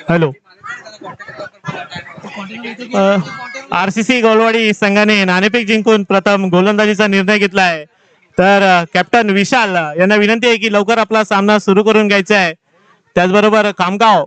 Hello. RCC Golwadi संघाने नाणेफेक जिंकून प्रथम गोलंदाजीचा निर्णय घेतला आहे. तर कॅप्टन विशाल यांना विनंती आहे की लवकर आपला सामना सुरू करून घ्यायचा आहे. त्याचबरोबर कामगाव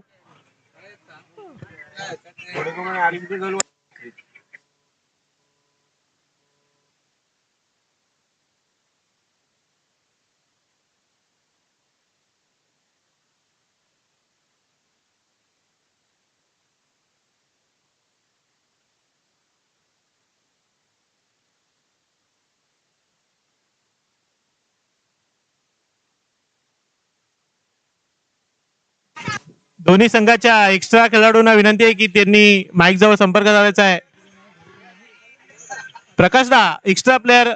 दोन्ही संघाच्या एक्स्ट्रा खेळाडूंना विनंती आहे की त्यांनी माईक जवळ संपर्क साधायचा आहे. प्रकाश दा एक्स्ट्रा प्लेयर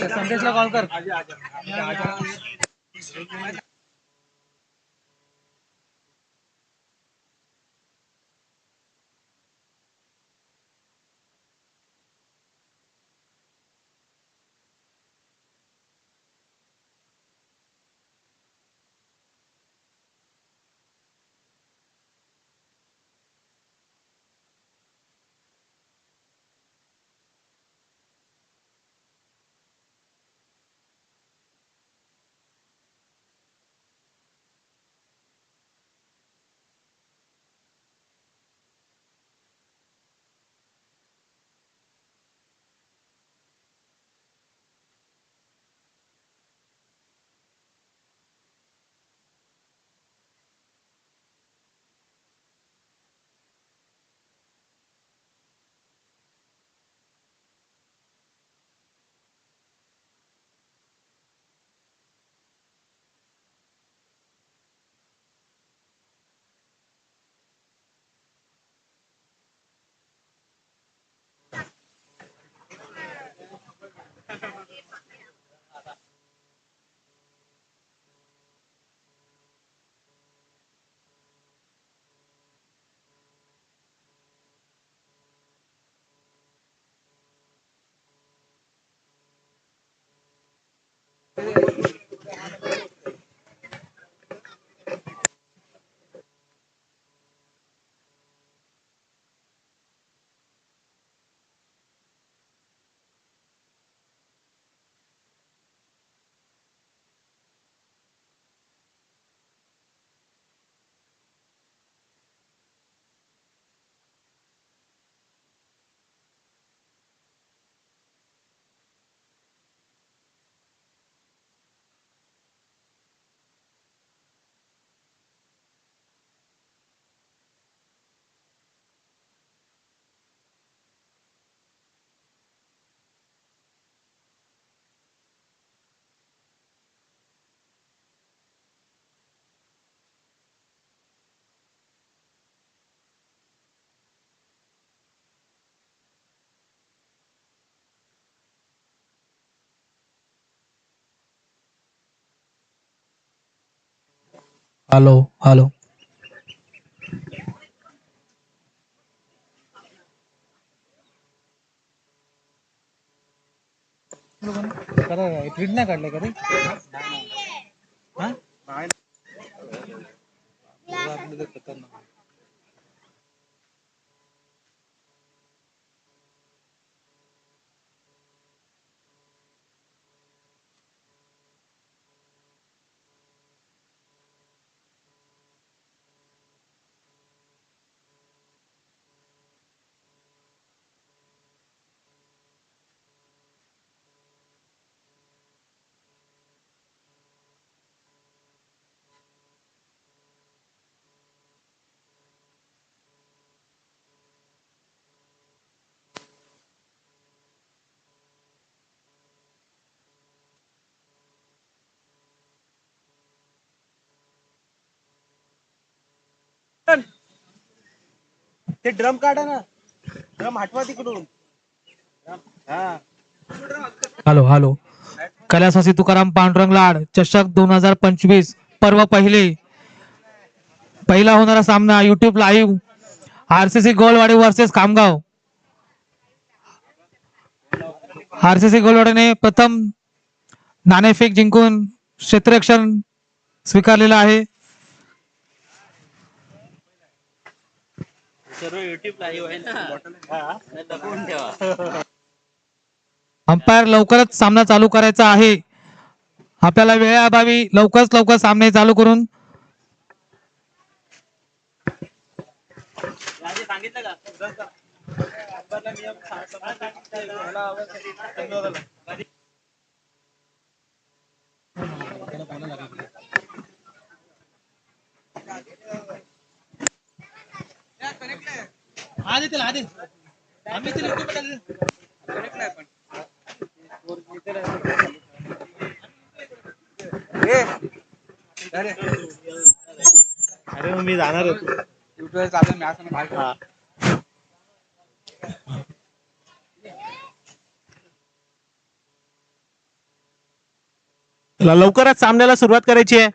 संदेशला कॉल कर. Hello hello. ट्विट नाही काढले का रे? ते ड्रम काढा ना, ड्रम हटवा तिकडून. हा हॅलो हॅलो. कैलासवासी तुकाराम पांडुरंग लाड चषक 2025 पर्व पहिला होणारा सामना YouTube live RCC Golwadi versus Khamgaon. RCC गोलवाडीने प्रथम नाणेफेक जिंकून क्षेत्ररक्षण स्वीकारलेलं आहे. सर्व युट्यूब लाईव्ह आहे ना, दबवून ठेवा. अंपायर लवकरच सामना चालू करायचा आहे. आपल्याला वेळेअभावी लवकरात लवकर सामने चालू करून सांगितलं का नियम आधी आम्ही अरे मी जाणार होतो युट्यूब चालू मी असं बाहेर. लवकरच सामन्याला सुरुवात करायची आहे.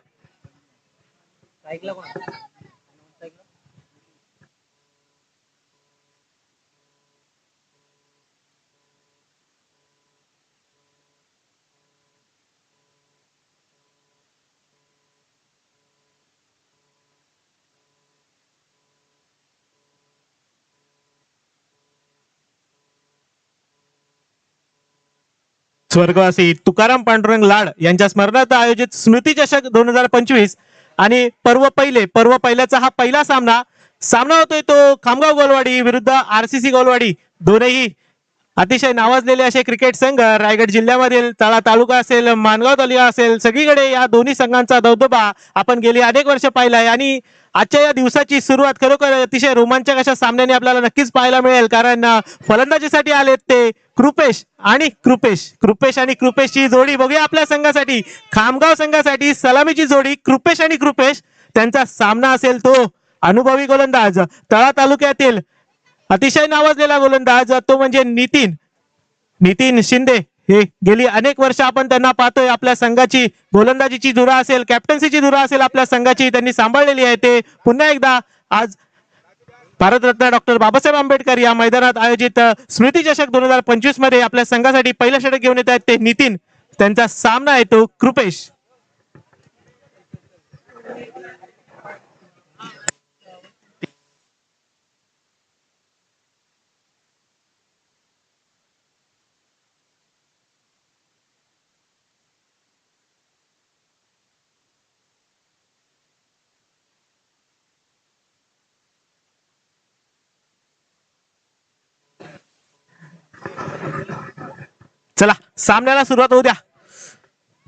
स्वर्गवासी तुकाराम पांडुरंग लाड यांच्या स्मरणार्थ आयोजित स्मृती चषक 2025 आणि पर्व पहिल्याचा हा पहिला सामना होतोय तो खामगाव गोलवाडी विरुद्ध आरसीसी गोलवाडी. दोनही अतिशय नावाजलेले असे क्रिकेट संघ रायगड जिल्ह्यामधील तळा तालुका असेल, मानगाव तालुका असेल, सगळीकडे या दोन्ही संघांचा दबदबा आपण गेली अनेक वर्ष पाहिलाय. आणि आजच्या या दिवसाची सुरुवात खरोखर अतिशय रोमांचक अशा सामन्याने आपल्याला नक्कीच पाहायला मिळेल. कारण फलंदाजीसाठी आलेत ते कृपेश आणि कृपेशची जोडी बघूया आपल्या संघासाठी, खामगाव संघासाठी सलामीची जोडी कृपेश आणि कृपेश. त्यांचा सामना असेल तो अनुभवी गोलंदाज तळा तालुक्यातील अतिशय नावाजलेला गोलंदाज तो म्हणजे नितीन शिंदे. हे गेली अनेक वर्ष आपण त्यांना पाहतोय. आपल्या संघाची गोलंदाजीची धुरा असेल, कॅप्टन्सीची धुरा असेल, आपल्या संघाची त्यांनी सांभाळलेली आहे. ते पुन्हा एकदा आज भारतरत्न डॉक्टर बाबासाहेब आंबेडकर या मैदानात आयोजित स्मृती चषक 2025 मध्ये आपल्या संघासाठी पहिलं षटक घेऊन येत आहेत ते नितीन. त्यांचा सामना आहे तो कृपेश. चला सामन्याला सुरुवात होऊ द्या.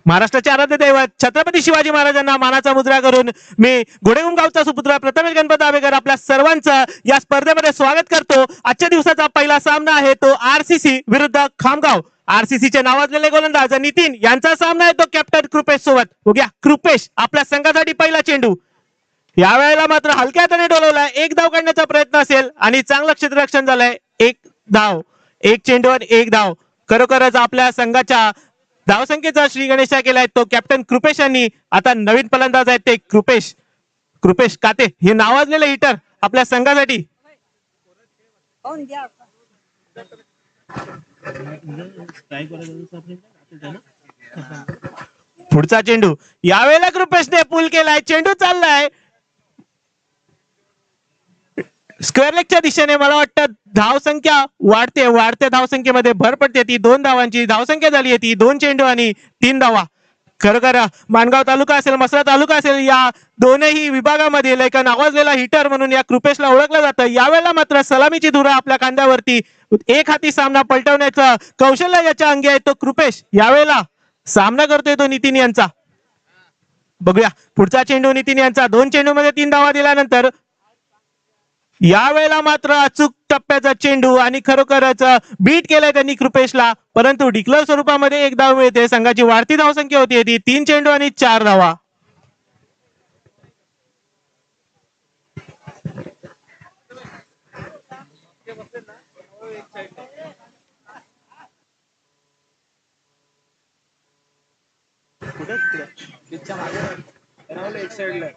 महाराष्ट्राचे आराध्य दैवत छत्रपती शिवाजी महाराजांना मानाचा मुद्रा करून मी घोडेगुम गावचा सुपुत्र प्रथमेश गणपत आवेकर आपल्या सर्वांचं या स्पर्धेमध्ये स्वागत करतो. आजच्या दिवसाचा पहिला सामना आहे तो आरसीसी विरुद्ध खामगाव. आरसीसीचे नावाजलेले गोलंदाज नितीन यांचा सामना आहे तो कॅप्टन कृपेश सोबत. बघूया कृपेश आपल्या संघासाठी पहिला चेंडू. यावेळेला मात्र हलक्या हाताने डोलवलाय. एक धाव काढण्याचा प्रयत्न असेल आणि चांगलं क्षेत्ररक्षण झालंय. एक धाव, एक चेंडूवर एक धाव. खरोखरच आपल्या संघाच्या धावसंख्येचा श्री गणेशा केलाय तो कॅप्टन कृपेश यांनी. आता नवीन फलंदाज आहेत ते कृपेश काते हे नावाजलेले हिटर आपल्या संघासाठी. पुढचा चेंडू यावेळेला कृपेशने पूल केलाय. चेंडू चाललाय स्क्वेअर लेगच्या दिशेने. मला वाटतं धावसंख्या वाढत्या धावसंख्येमध्ये भर पडते. ती 2 धावांची धावसंख्या झाली आहे. ती 2 चेंडू आणि 3 धावा. खरोखर मानगाव तालुका असेल, मसरा तालुका असेल, या दोनही विभागामध्ये एक नावाजलेला हिटर म्हणून या कृपेशला ओळखलं जातं. यावेळेला मात्र सलामीची धुरा आपल्या खांद्यावरती. एक हाती सामना पलटवण्याचं कौशल्य याच्या अंगी आहे तो कृपेश. यावेळेला सामना करतोय तो नितीन यांचा. बघूया पुढचा चेंडू नितीन यांचा. 2 चेंडूमध्ये 3 धावा दिल्यानंतर यावेळेला मात्र अचूक टप्प्याचा चेंडू आणि खरोखरच बीट केलाय त्यांनी कृपेशला. परंतु डिक्लेअर स्वरूपामध्ये 1 धाव मिळते. संघाची वाढती धावसंख्या होती ती 3 चेंडू आणि 4 धावा. एक साइडला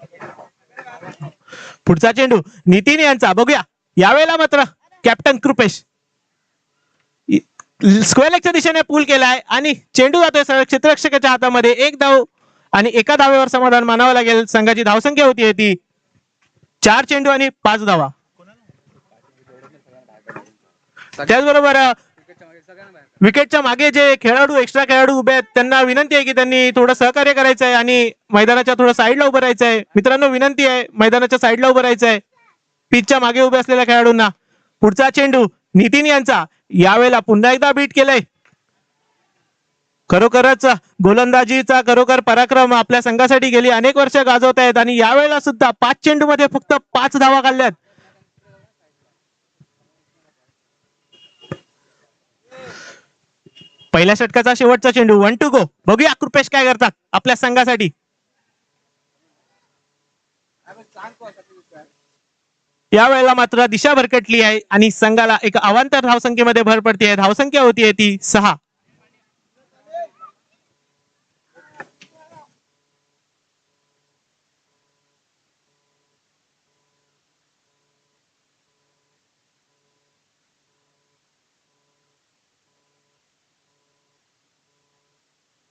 पुढचा चेंडू नितीन यांचा, बघूया यावेळेला मात्र कॅप्टन कृपेश स्क्वेअर लेगच्या दिशेने पूल केलाय आणि चेंडू जातोय सरळ क्षेत्ररक्षकाच्या हातामध्ये. एक धाव आणि एका धावेवर समाधान मानावं लागेल. संघाची धावसंख्या होती ती 4 चेंडू आणि 5 धावा. त्याचबरोबर विकेटच्या मागे जे खेळाडू एक्स्ट्रा खेळाडू उभे आहेत त्यांना विनंती आहे की त्यांनी थोडं सहकार्य करायचं आहे आणि मैदानाच्या थोडं साईडला उभं राहायचं आहे. मित्रांनो विनंती आहे मैदानाच्या साईडला उभं राहायचं आहे पिचच्या मागे उभे असलेल्या खेळाडूंना. पुढचा चेंडू नितीन यांचा, यावेळेला पुन्हा एकदा बीट केलंय. खरोखरच गोलंदाजीचा खरोखर पराक्रम आपल्या संघासाठी गेली अनेक वर्ष गाजवत आहेत आणि यावेळेला सुद्धा 5 चेंडू मध्ये फक्त 5 धावा काढल्यात. पहिल्या षटकाचा शेवटचा चेंडू 1 to go. बघूया कृपेश काय करतात आपल्या संघासाठी. यावेळेला मात्र दिशा भरकटली आहे आणि संघाला एक अवांतर धावसंख्येमध्ये भर पडते आहे. धावसंख्या होती ती 6.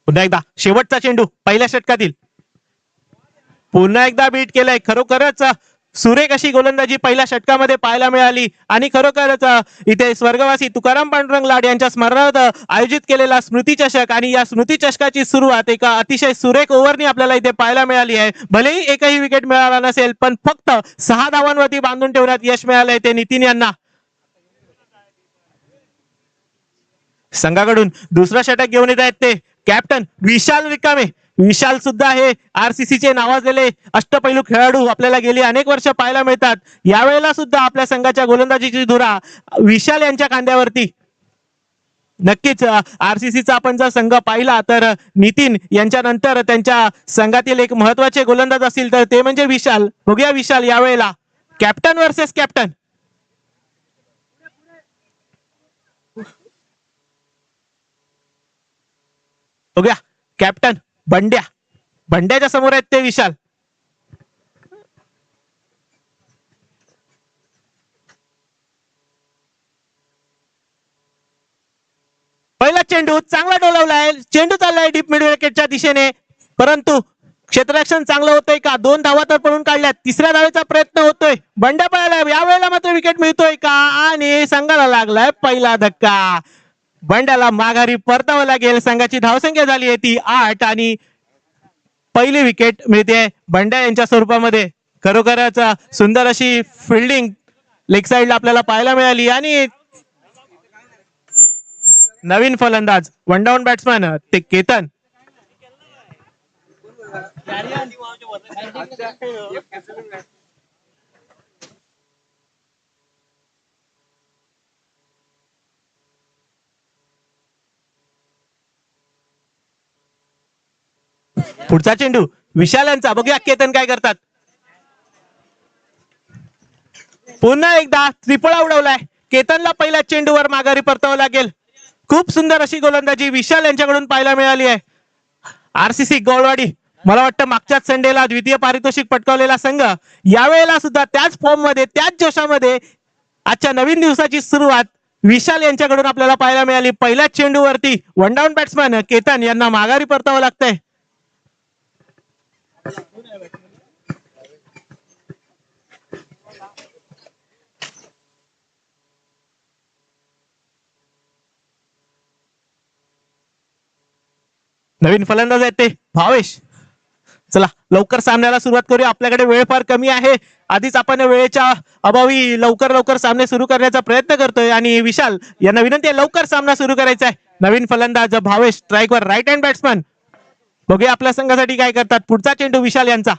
पुन्हा एकदा शेवटचा चेंडू पहिल्या षटकातील, पुन्हा एकदा बीट केलंय. खरोखरच सुरेख अशी गोलंदाजी पहिल्या षटकामध्ये पाहायला मिळाली आणि खरोखरच इथे स्वर्गवासी तुकाराम पांडुरंग लाड यांच्या स्मरणार्थ आयोजित केलेला स्मृती चषक आणि या स्मृती चषकाची सुरुवात एका अतिशय सुरेख ओव्हरनी आपल्याला इथे पाहायला मिळाली आहे. भलेही एकही विकेट मिळाला नसेल पण फक्त 6 धावांवरती बांधून ठेवण्यात यश मिळालंय ते नितीन यांना. संघाकडून दुसरा षटक घेऊन येत आहेत ते कॅप्टन विशाल रिकामे. विशाल सुद्धा हे आरसीसी चे नावाजलेले अष्टपैलू खेळाडू आपल्याला गेली अनेक वर्ष पाहायला मिळतात. यावेळेला सुद्धा आपल्या संघाच्या गोलंदाजीची धुरा विशाल यांच्या खांद्यावरती. नक्कीच आरसीसीचा आपण जर संघ पाहिला तर नितीन यांच्या नंतर त्यांच्या संघातील एक महत्वाचे गोलंदाज असतील तर ते म्हणजे विशाल. बघूया विशाल यावेळेला कॅप्टन वर्सेस कॅप्टन. बघूया कॅप्टन बंड्या, बंड्याच्या समोर आहेत ते विशाल. पहिला चेंडू चांगला डोलावलाय, चेंडू चाललाय डीप मिड विकेटच्या दिशेने परंतु क्षेत्ररक्षण चांगलं होतंय का. 2 धावा तर पडून काढल्यात. तिसऱ्या धावेचा प्रयत्न होतोय. बंड्या पळालाय, यावेळेला मात्र विकेट मिळतोय का आणि संघाला लागलाय पहिला धक्का. बंड्याला माघारी परतावं लागेल. संघाची धावसंख्या झाली आहे ती 8 आणि पहिली विकेट मिळते बंड्या यांच्या स्वरूपामध्ये. खरोखरच सुंदर अशी फिल्डिंग लेग साइडला आपल्याला पाहायला मिळाली आणि नवीन फलंदाज 1 डाऊन बॅट्समॅन ते केतन. पुढचा चेंडू विशाल यांचा, बघूया केतन काय करतात. पुन्हा एकदा त्रिफळा उडवलाय. केतनला पहिल्या चेंडूवर माघारी परतावं लागेल. खूप सुंदर अशी गोलंदाजी विशाल यांच्याकडून पाहायला मिळाली आहे. आरसीसी गोलवाडी मला वाटतं मागच्याच संडेला द्वितीय पारितोषिक पटकावलेला संघ यावेळेला सुद्धा त्याच फॉर्म मध्ये त्याच जोशामध्ये आजच्या नवीन दिवसाची सुरुवात विशाल यांच्याकडून आपल्याला पाहायला मिळाली. पहिल्या चेंडूवरती 1 डाऊन बॅट्समॅन केतन यांना माघारी परतावं लागतंय. नवीन फलंदाज आहेत ते भावेश. चला लवकर सामन्याला सुरुवात करूया. आपल्याकडे वेळ फार कमी आहे. आधीच आपण वेळेच्या अभावी लवकर सामने सुरू करण्याचा प्रयत्न करतोय आणि विशाल यांना विनंती आहे लवकर सामना सुरू करायचा आहे. नवीन फलंदाज भावेश स्ट्राईकवर राईट हँड बॅट्समन. बघूया आपल्या संघासाठी काय करतात. पुढचा चेंडू विशाल यांचा,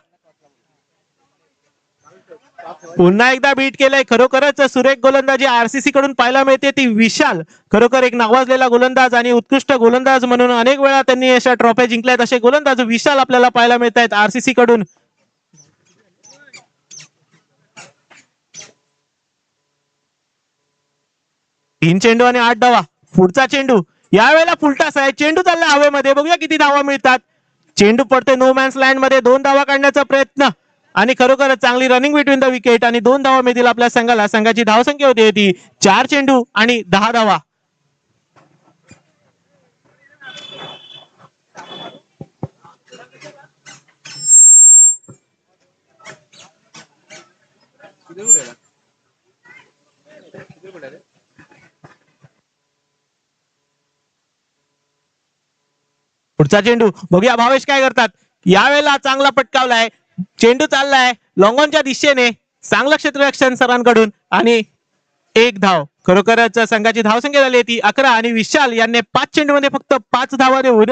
पुन्हा एकदा बीट केलंय. खरोखरच सुरेख गोलंदाजी आरसीसी कडून पाहायला मिळते ती विशाल. खरोखर एक नावाजलेला गोलंदाज आणि उत्कृष्ट गोलंदाज म्हणून अनेक वेळा त्यांनी अशा ट्रॉफी जिंकल्यात असे गोलंदाज विशाल आपल्याला पाहायला मिळत आहेत आरसीसी कडून. 3 चेंडू आणि 8 धावा. पुढचा चेंडू यावेळेला फुलटास आहे. चेंडू चालला हवेमध्ये, बघूया किती धावा मिळतात. चेंडू पडते नो मॅन्स लँड मध्ये. 2 धावा काढण्याचा प्रयत्न आणि खरोखरच चांगली रनिंग बिटवीन द विकेट आणि 2 धावा मिळतील आपल्या संघाला. संघाची धावसंख्या होती ती 4 चेंडू आणि 10 धावा. पुढचा चेंडू बघूया भावेश काय करतात. यावेळेला चांगला पटकावलाय. चेंडू चाललाय लॉंगॉनच्या दिशेने. चांगलं क्षेत्ररक्षण सरांकडून आणि 1 धाव. खरोखरच संघाची धावसंख्या झाली ती 11 आणि विशाल यांनी 5 चेंडू मध्ये फक्त 5 धावा देऊन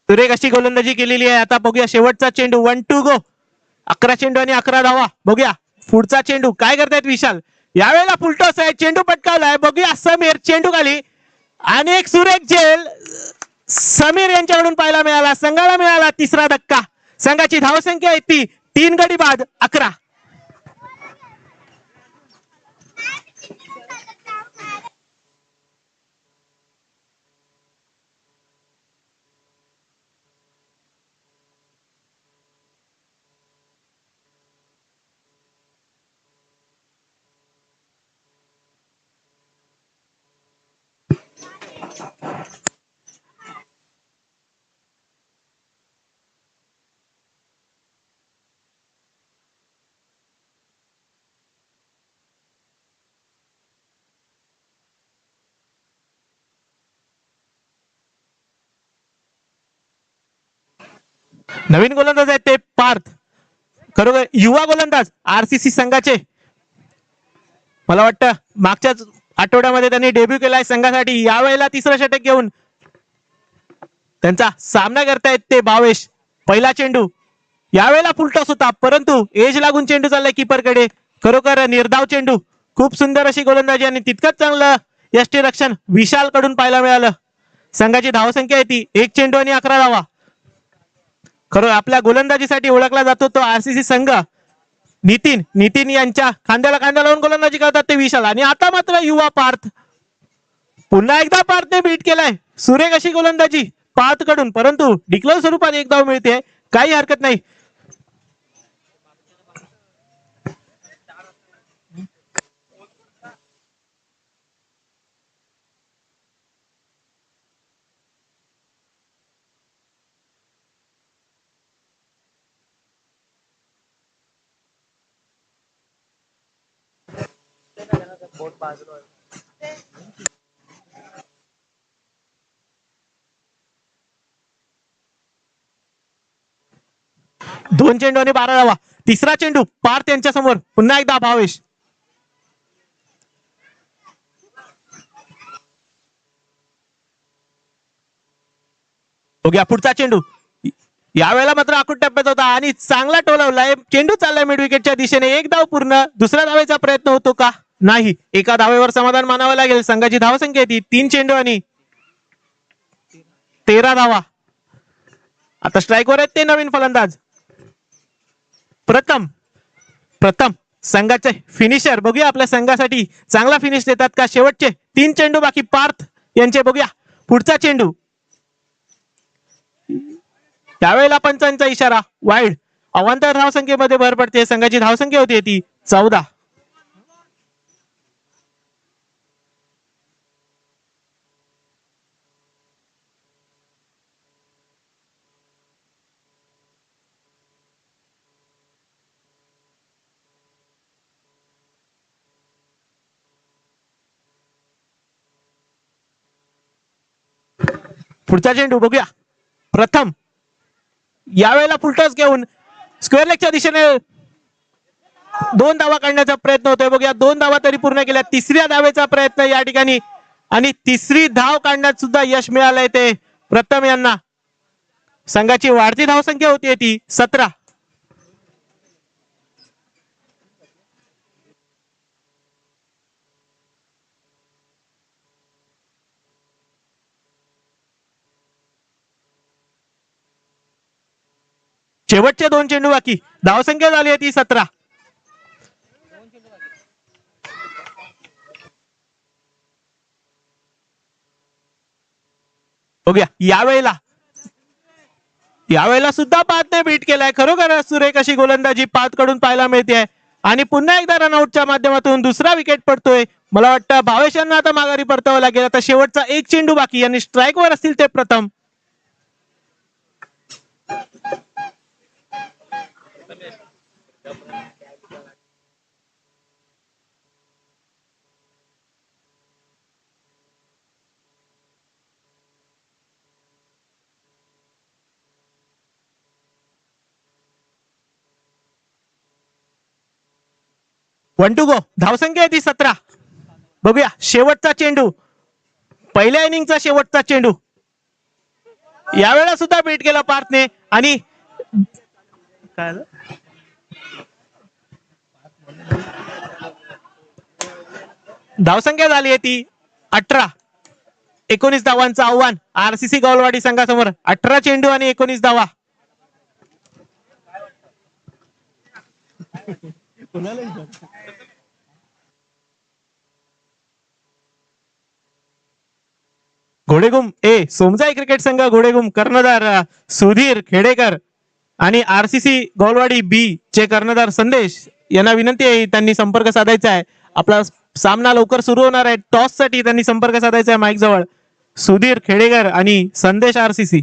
सुरेख अशी गोलंदाजी केलेली आहे. आता बघूया शेवटचा चेंडू 1-2 गो. 11 चेंडू आणि 11 धावा. बघूया पुढचा चेंडू काय करतायत विशाल. यावेळेला फुलटॉस आहे. चेंडू पटकावलाय. बघूया समीर चेंडू खाली आणि एक सुरेख झेल समीर यांच्याकडून पाहायला मिळाला. संघाला मिळाला तिसरा धक्का. संघाची धावसंख्या आहे ती 3 गडी बाद 11. नवीन गोलंदाज आहेत ते पार्थ. खरोखर युवा गोलंदाज आरसीसी संघाचे. मला वाटतं मागच्याच आठवड्यामध्ये त्यांनी डेब्यू केलाय संघासाठी. यावेळेला तिसरं षटक घेऊन त्यांचा सामना करतायत ते भावेश. पहिला चेंडू यावेळेला फुलटॉस होता परंतु एज लागून चेंडू चाललाय कीपरकडे. खरोखर निर्धाव चेंडू. खूप सुंदर अशी गोलंदाजी आणि तितकंच चांगलं यष्टीरक्षण विशाल कडून पाहायला मिळालं. संघाची धावसंख्या आहे ती 1 चेंडू आणि 11 धावा. खरं आपल्या गोलंदाजीसाठी ओळखला जातो तो आरसीसी संघ. नितीन यांच्या खांद्याला खांदा लावून गोलंदाजी करतात ते विशाल. आणि आता मात्र युवा पार्थ. पुन्हा एकदा पार्थने बीट केलाय. सुरेख अशी गोलंदाजी पार्थ कडून परंतु डिक्लेअर स्वरूपात 1 धाव मिळते. काही हरकत नाही. दोन चेंडू आणि 12 धावा. तिसरा चेंडू पार्थ यांच्या समोर. पुन्हा एकदा भावेश. बघूया पुढचा चेंडू. यावेळेला मात्र आखूड टप्प्यात होता आणि चांगला टोलवलाय. चेंडू चाललाय मिड विकेटच्या दिशेने. 1 धाव पूर्ण. दुसऱ्या धावेचा प्रयत्न होतो का. नाही. एका धावेवर समाधान मानावं लागेल. संघाची धावसंख्या ती 3 चेंडू आणि 13 धावा. आता स्ट्राईकवर आहेत ते नवीन फलंदाज. प्रथम संघाचे फिनिशर. बघूया आपल्या संघासाठी चांगला फिनिश देतात का. शेवटचे 3 चेंडू बाकी पार्थ यांचे. बघूया पुढचा चेंडू. त्यावेळेला पंचांचा इशारा वाईड. अवांतर धावसंख्येमध्ये भर पडते. संघाची धावसंख्या होती ती 14. पुढचा चेंडू बघूया. प्रथम यावेळेला फुलटॉस घेऊन स्क्वेअर लेगच्या दिशेने 2 धावा काढण्याचा प्रयत्न होतोय. बघूया 2 धावा तरी पूर्ण केल्या. तिसऱ्या धावेचा प्रयत्न या ठिकाणी आणि तिसरी धाव काढण्यात सुद्धा यश मिळालंय ते प्रथम यांना. संघाची वाढती धावसंख्या होती ती 17. शेवटचे 2 चेंडू बाकी. धावसंख्या झाली ती 17. बघूया यावेळेला सुद्धा पाचने बीट केलाय. खरोखर सुरेख अशी गोलंदाजी पाच कडून पाहायला मिळते आणि पुन्हा एकदा रनआउटच्या माध्यमातून दुसरा विकेट पडतोय. मला वाटतं भावेश यांना आता माघारी परतावं लागेल. आता शेवटचा एक चेंडू बाकी आणि स्ट्राईक वर असतील ते प्रथम. One to go. धावसंख्या आहे ती 17. बघूया शेवटचा चेंडू, पहिल्या इनिंगचा शेवटचा चेंडू. यावेळेला सुद्धा बीट केला पार्थने आणि काय झालं? धावसंख्या झाली आहे ती 18. 19 धावांचं आव्हान आरसीसी गौलवाडी संघासमोर. 18 चेंडू आणि 19 धावा. घोडेगुम सोमजाई क्रिकेट संघ घोडेगुम कर्णधार सुधीर खेडेकर आणि आरसीसी गौलवाडी बी चे कर्णधार संदेश यांना विनंती आहे, त्यांनी संपर्क साधायचा आहे. आपला सामना लवकर सुरू होणार आहे. टॉस साठी त्यांनी संपर्क साधायचा आहे माईक जवळ. सुधीर खेडेकर आणि संदेश आरसीसी.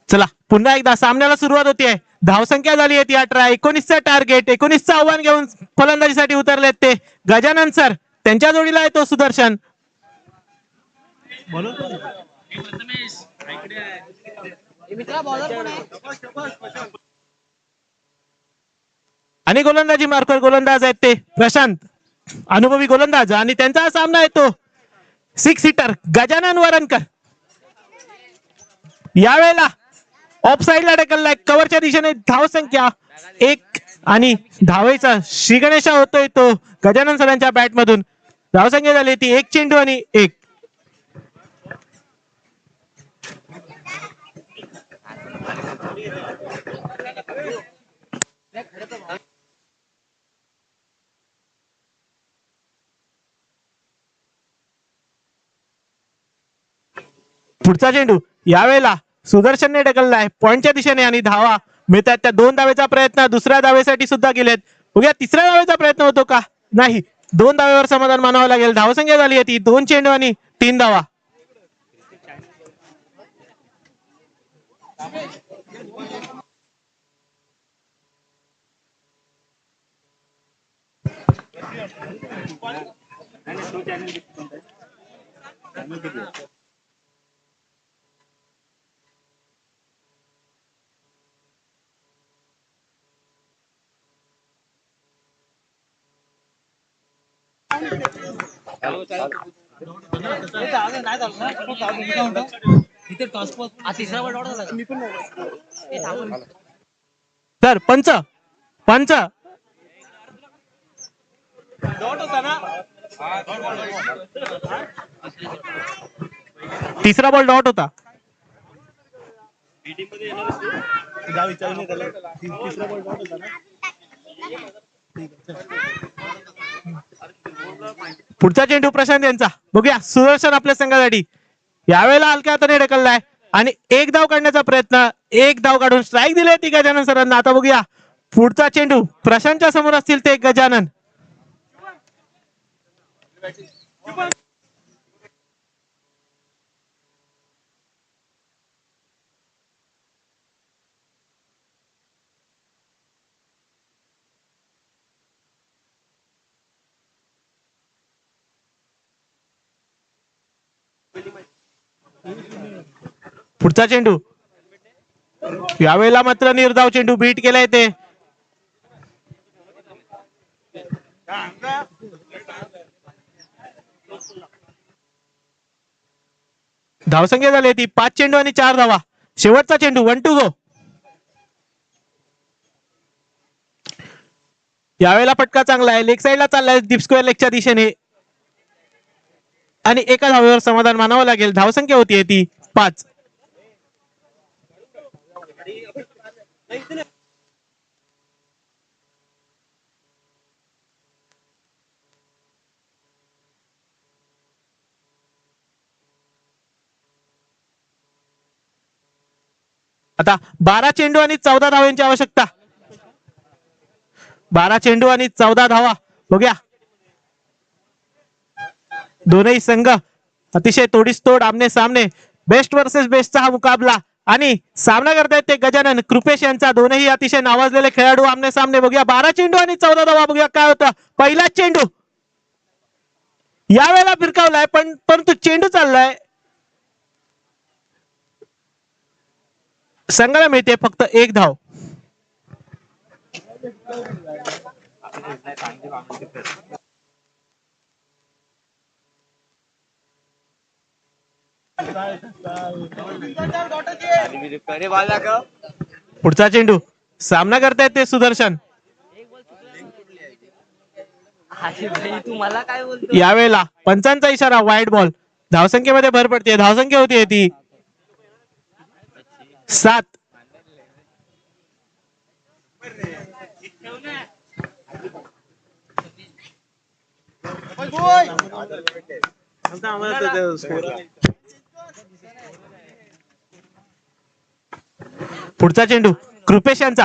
चला पुन्हा एकदा सामन्याला सुरुवात होतीये. धावसंख्या झाली आहे ती 18. 19चं टार्गेट, 19चं आव्हान घेऊन फलंदाजीसाठी उतरलेत ते गजानन सर. त्यांच्या जोडीला आहे तो सुदर्शन. आणि गोलंदाजी मार्फत गोलंदाज आहेत ते प्रशांत, अनुभवी गोलंदाज, आणि त्यांचा सामना येतो 6 हिटर गजानन वरणकर. यावेळेला ऑफ साइडला ढकललाय, कव्हरच्या दिशेने धाव संख्या 1 आणि धावेचा श्रीगणेशा होतोय तो गजानन सरांच्या बॅट मधून. धावसंख्या झाली ती 1 चेंडू आणि 1. पुढचा चेंडू यावेळेला सुदर्शनने ढकललाय पॉइंटच्या दिशेने आणि धावा मिळतात. त्या 2 धावेचा प्रयत्न दुसऱ्या धावेसाठी सुद्धा केलेत. बघूया तिसऱ्या धावेचा प्रयत्न होतो का? नाही, 2 धावेवर समाधान मानावं लागेल. धावसंख्या झाली आहे ती 2 चेंडू आणि 3 धावा. तर पंच पंच तिसरा बॉल डॉट होता. पुढचा चेंडू प्रशांत यांचा. बघूया सुदर्शन आपल्या संघासाठी यावेळेला हलक्या हाताने ढकललाय आणि 1 धाव काढण्याचा प्रयत्न. 1 धाव काढून स्ट्राईक दिली ती गजानन सरांना. आता बघूया पुढचा चेंडू प्रशांतच्या समोर असतील ते गजानन. पुढचा चेंडू यावेळेला मात्र निर्धाव चेंडू बीट केलाय ते. धावसंख्या झाली ती 5 चेंडू आणि 4 धावा. शेवटचा चेंडू 1 टू गो. यावेळेला फटका चांगला आहे, लेग साइडला चाललाय डीप स्क्वेअर लेगच्या दिशेने आणि 1 धावेवर समाधान मानावं लागेल. धावसंख्या होती ती 5. आता 12 चेंडू आणि 14 धावांची आवश्यकता. 12 चेंडू आणि 14 धावा. बघूया दोनही संघ अतिशय तोडीसतोड आमने सामने बेस्ट वर्सेस बेस्टचा हा मुकाबला आणि सामना करतायत ते गजानन कृपेश यांचा. दोनही अतिशय नावाजलेले खेळाडू आमने सामने. बघूया 12 चेंडू आणि 14 धावा. बघूया काय होतं. पहिला चेंडू यावेळेला फिरकावलाय परंतु चेंडू चाललाय. संघाला मिळते फक्त 1 धाव. पुढचा चेंडू सामना करतायत ते सुदर्शन. यावेळेला पंचांचा इशारा वाईड बॉल. धावसंख्येमध्ये भर पडते. धावसंख्या होती ती 7. पुढचा चेंडू कृपेश यांचा.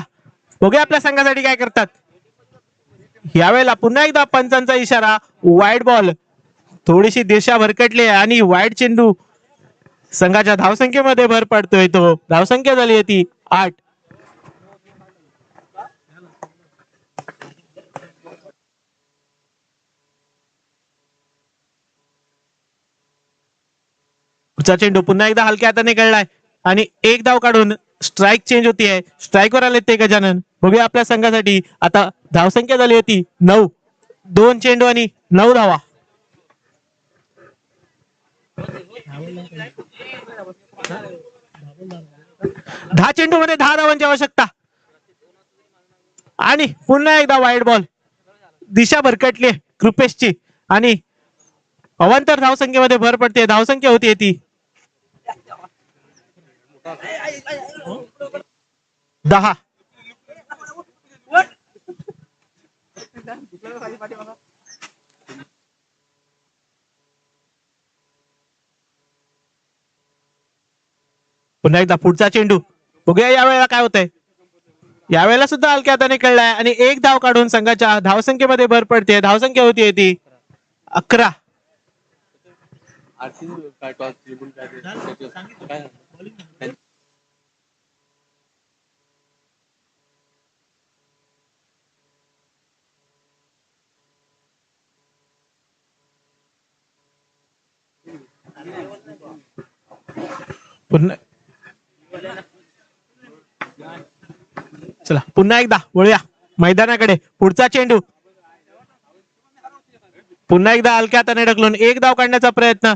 बघूया आपल्या संघासाठी काय करतात. यावेळेला पुन्हा एकदा पंचांचा इशारा वाईड बॉल. थोडीशी दिशा भरकटली आणि वाईड चेंडू. संघाच्या धावसंख्येमध्ये भर पडतोय तो. धावसंख्या झाली आहे ती 8. पुढचा चेंडू पुन्हा एकदा हलक्या हाताने खेळलाय आणि 1 धाव काढून स्ट्राईक चेंज होती स्ट्राईकवर आले ते गजानन. बघूया आपल्या संघासाठी आता धावसंख्या झाली होती 9. 2 चेंडू आणि 9 धावा. दहा चेंडू मध्ये 10 धावांची आवश्यकता आणि पुन्हा एकदा वाईड बॉल. दिशा भरकटली कृपेशची आणि अवांतर धावसंख्येमध्ये भर पडते. धावसंख्या होती ती 10. पुन्हा एकदा पुढचा चेंडू. बघूया यावेळेला काय होतंय. यावेळेला सुद्धा हलक्या हाताने खेळलाय आणि एक धाव काढून संघाच्या धावसंख्येमध्ये भर पडते. धावसंख्या होती ती 11. पुन्हा चला पुन्हा एकदा वळूया मैदानाकडे. पुढचा चेंडू पुन्हा एकदा हलक्या हाताने ढकलून एक धाव काढण्याचा प्रयत्न.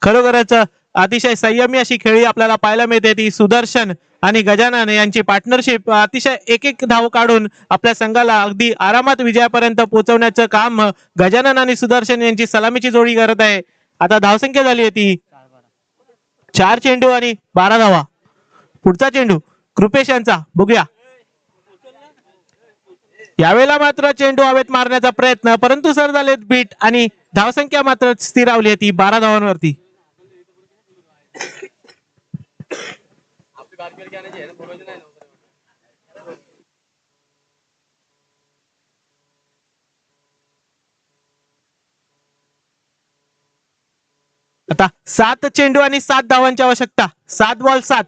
खरोखरच अतिशय संयमी अशी खेळी आपल्याला पाहायला मिळते ती सुदर्शन आणि गजानन यांची पार्टनरशिप. अतिशय एक एक धाव काढून आपल्या संघाला अगदी आरामात विजयापर्यंत पोहोचवण्याचं काम गजानन आणि सुदर्शन यांची सलामीची जोडी करत आहे. आता धावसंख्या झाली आहे ती 4 चेंडू आणि 12 धावा. पुढचा चेंडू कृपेश यांचा. बघूया यावेळेला मात्र चेंडू हवेत मारण्याचा प्रयत्न परंतु सर झालेत बीट आणि धावसंख्या मात्र स्थिरावली आहे ती 12 धावांवरती. आता 7 चेंडू आणि 7 धावांची आवश्यकता. 7 बॉल 7.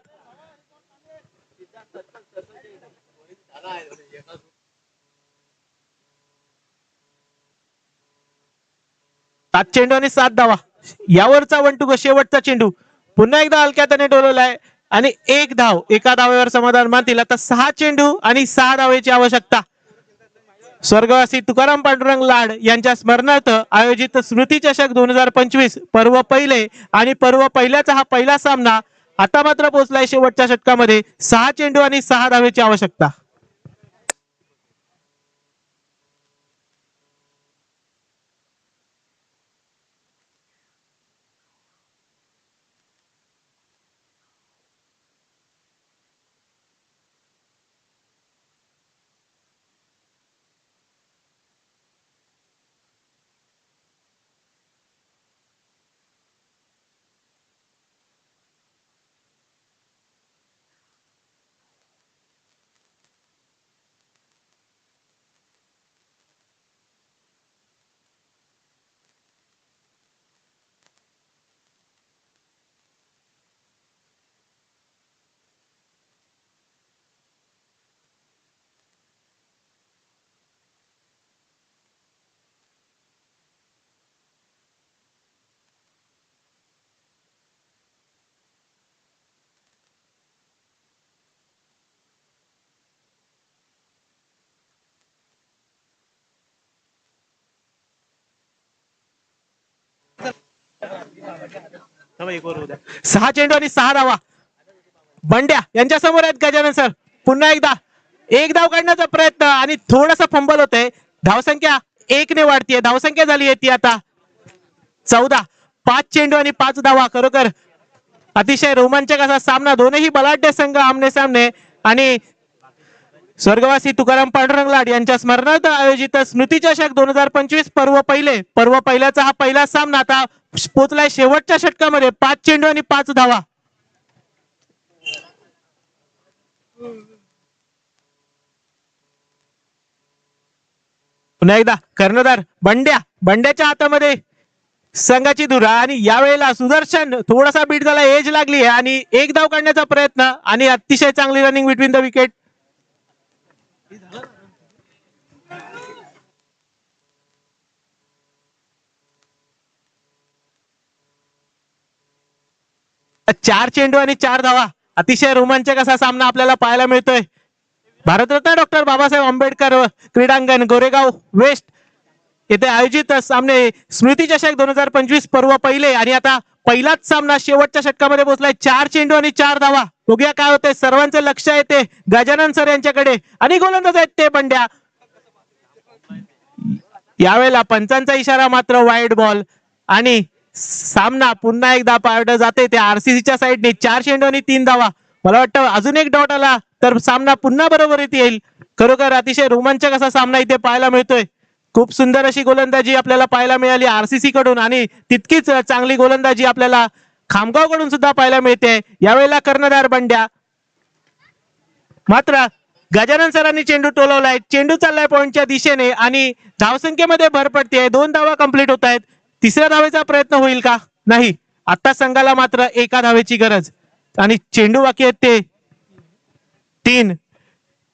सात चेंडू आणि 7 धावा. यावरचा 1 टू शेवटचा चेंडू पुन्हा एकदा हलक्यात डोलवलाय आणि एक धाव. एका धावेवर समाधान मानतील. आता 6 चेंडू आणि 6 धावेची आवश्यकता. स्वर्गवासी तुकाराम पांडुरंग लाड यांच्या स्मरणार्थ आयोजित स्मृती चषक 2025 पर्व पहिले आणि पर्व पहिल्याचा हा पहिला सामना आता मात्र पोहोचलाय शेवटच्या षटकामध्ये. 6 चेंडू आणि 6 धावेची आवश्यकता. सहा चेंडू आणि 6 धावा. बंड्या यांच्या समोर आहेत गजानन सर. पुन्हा एकदा एक धाव काढण्याचा प्रयत्न आणि थोडासा फंबल होतंय. धावसंख्या 1 ने वाढतीये. धावसंख्या झाली आहे ती आता 14. 5 चेंडू आणि 5 धावा. खरोखर अतिशय रोमांचक असा सामना. दोनही बलाढ्य संघ आमने सामने आणि स्वर्गवासी तुकाराम पांडुरंग लाड यांच्या स्मरणार्थ आयोजित स्मृती चषक 2025 पर्व पहिल्याचा हा पहिला सामना आता पोहोचलाय शेवटच्या षटकामध्ये. 5 चेंडू आणि 5 धावा. पुन्हा एकदा कर्णधार बंड्याच्या हातामध्ये संघाची धुरा आणि यावेळेला सुदर्शन थोडासा बीट झाला. एज लागली आहे आणि एक धाव काढण्याचा प्रयत्न आणि अतिशय चांगली रनिंग बिटवीन द विकेट. चार चेंडू आणि 4 धावा. अतिशय रोमांचक असा सामना आपल्याला पाहायला मिळतोय. भारतरत्न डॉक्टर बाबासाहेब आंबेडकर क्रीडांगण गोरेगाव वेस्ट येथे आयोजित सामने स्मृती चषक 2025 पर्व पहिले आणि आता पहिलाच सामना शेवटच्या षटकामध्ये पोहोचलाय. 4 चेंडू आणि 4 धावा. बघूया काय होतंय. सर्वांचं लक्ष येते गजानन सर यांच्याकडे आणि गोलंदाज आहेत ते बंड्या. यावेळेला पंचांचा इशारा मात्र वाईड बॉल आणि सामना पुन्हा एकदा पाळलं जाते ते आरसीसीच्या साईडने. 4 चेंडू आणि 3 धावा. मला वाटतं अजून एक डॉट आला तर सामना पुन्हा बरोबरीत येईल. खरोखर अतिशय रोमांचक असा सामना इथे पाहायला मिळतोय. खूप सुंदर अशी गोलंदाजी आपल्याला पाहायला मिळाली आरसीसी कडून आणि तितकीच चांगली गोलंदाजी आपल्याला खामगाव कडून सुद्धा पाहायला मिळते. यावेळेला कर्णधार बंड्या. मात्र गजानन सरांनी चेंडू टोलवलाय. चेंडू चाललाय पॉइंटच्या दिशेने आणि धावसंख्येमध्ये भर पडते. 2 धावा कंप्लीट होत आहेत. तिसऱ्या धावेचा प्रयत्न होईल का? नाही. आता संघाला मात्र एका धावेची गरज आणि चेंडू बाकी आहेत ते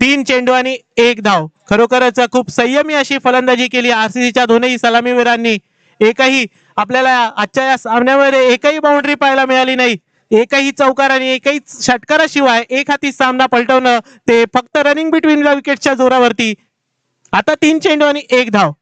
3 चेंडू आणि 1 धाव. खरोखरच खूप संयमी अशी फलंदाजी केली आरसीसीच्या दोनही सलामीवीरांनी. एकही आपल्याला आजच्या या सामन्यामध्ये एकही बाउंड्री पाहायला मिळाली नाही. एकही चौकार आणि एकही षटकाराशिवाय एक हाती सामना पलटवणं ते फक्त रनिंग बिटवीन विकेटच्या जोरावरती. आता 3 चेंडू आणि 1 धाव.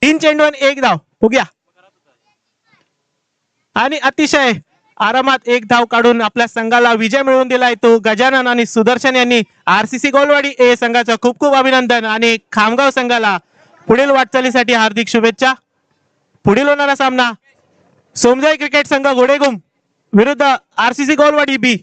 तीन चेंडू आणि 1 धाव. बघूया. आणि अतिशय आरामात 1 धाव काढून आपल्या संघाला विजय मिळवून दिलाय तो गजानन आणि सुदर्शन यांनी. आरसीसी गोलवाडी ए संघाचं खूप खूप अभिनंदन आणि खामगाव संघाला पुढील वाटचालीसाठी हार्दिक शुभेच्छा. पुढील होणारा सामना सोमजाई क्रिकेट संघ घोडेगुम विरुद्ध आरसीसी गोलवाडी बी.